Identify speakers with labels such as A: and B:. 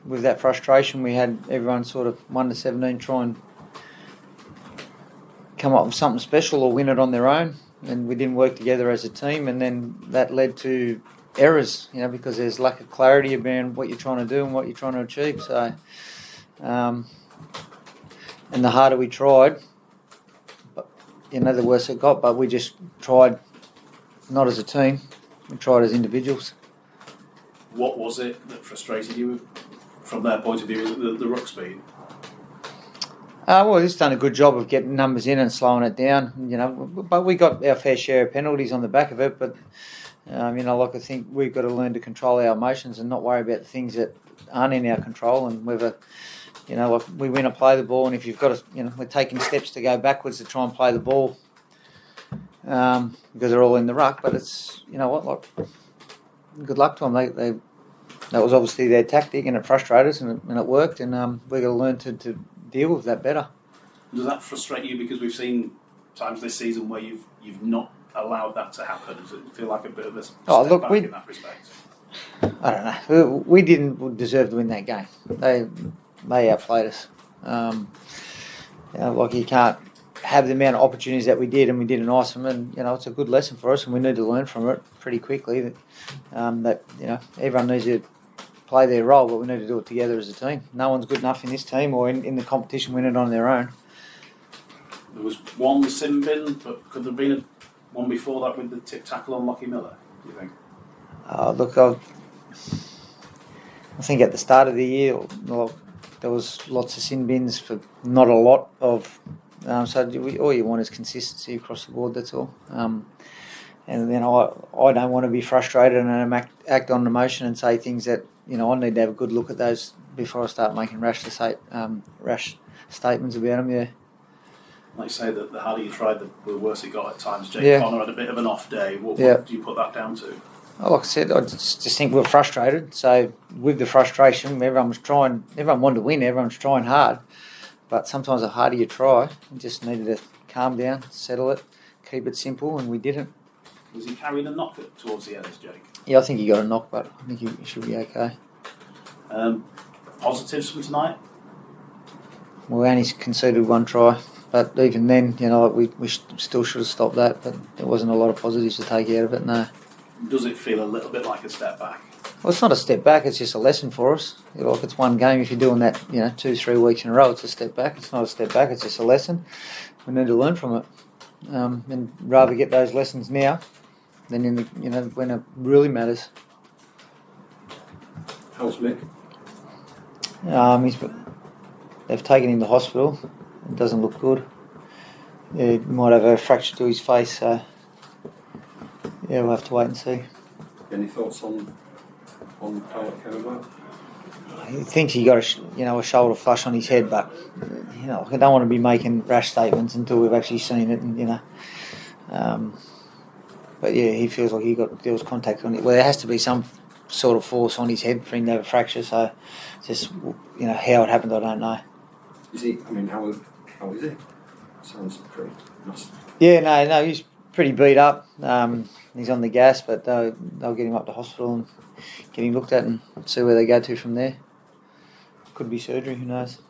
A: with that frustration, we had everyone sort of 1 to 17 try and come up with something special or win it on their own, and we didn't work together as a team, and then that led to errors, because there's lack of clarity about what you're trying to do and what you're trying to achieve. So, and the harder we tried, the worse it got. But we just tried, not as a team, we tried as individuals.
B: What was it that frustrated you from their point of view? Was it the ruck speed?
A: Well, he's done a good job of getting numbers in and slowing it down, but we got our fair share of penalties on the back of it. But, I think we've got to learn to control our emotions and not worry about the things that aren't in our control. And whether, we win or play the ball, and if you've got to, we're taking steps to go backwards to try and play the ball because they're all in the ruck. But it's, good luck to them. That was obviously their tactic, and it frustrated us, and it worked. And we've got to learn to deal with that better.
B: Does that frustrate you, because we've seen times this season where you've not allowed that to happen? Does it feel like a bit of a step back in that respect?
A: I don't know. We didn't deserve to win that game. They outplayed us. You can't have the amount of opportunities that we did, and we didn't ice them. And it's a good lesson for us, and we need to learn from it pretty quickly. That everyone needs to play their role, but we need to do it together as a team. No one's good enough in this team or in the competition win it on their own.
B: There was one sin bin, but could there have been one before that with the tip tackle on Lockie Miller, do you think?
A: I think at the start of the year, there was lots of sin bins for not a lot of. All you want is consistency across the board. That's all. And then I don't want to be frustrated and act on emotion and say things that I need to have a good look at those before I start making rash statements about them. Yeah.
B: Like you say, that the harder you tried, the worse it got at times. Jake Connor had a bit of an off day. What do you put that down to?
A: Like I said, I just think we were frustrated. So with the frustration, everyone wanted to win, everyone's trying hard. But sometimes the harder you try, you just needed to calm down, settle it, keep it simple, and we didn't.
B: Was he carrying a knock towards the Helens, Jake?
A: Yeah, I think he got a knock, but I think he should be okay.
B: Positives from tonight?
A: We only conceded one try, but even then, we still should have stopped that, but there wasn't a lot of positives to take out of it, no.
B: Does it feel a little bit like a step back?
A: Well, it's not a step back, it's just a lesson for us. It's one game. If you're doing that, 2-3 weeks in a row, it's a step back. It's not a step back, it's just a lesson. We need to learn from it. And rather get those lessons now than when it really matters.
C: How's Mick?
A: They've taken him to hospital. It doesn't look good. He might have a fracture to his face, so we'll have to wait and see.
C: Any thoughts on how it came about?
A: He thinks he got a shoulder flush on his head, but I don't want to be making rash statements until we've actually seen it, and but yeah, he feels like there was contact on it. Well, there has to be some sort of force on his head for him to have a fracture. So, just how it happened, I don't know.
C: Is he? I mean, how is he? Sounds pretty nasty.
A: Yeah, no, he's pretty beat up. He's on the gas, but they'll get him up to hospital and get him looked at and see where they go to from there. Could be surgery, who knows.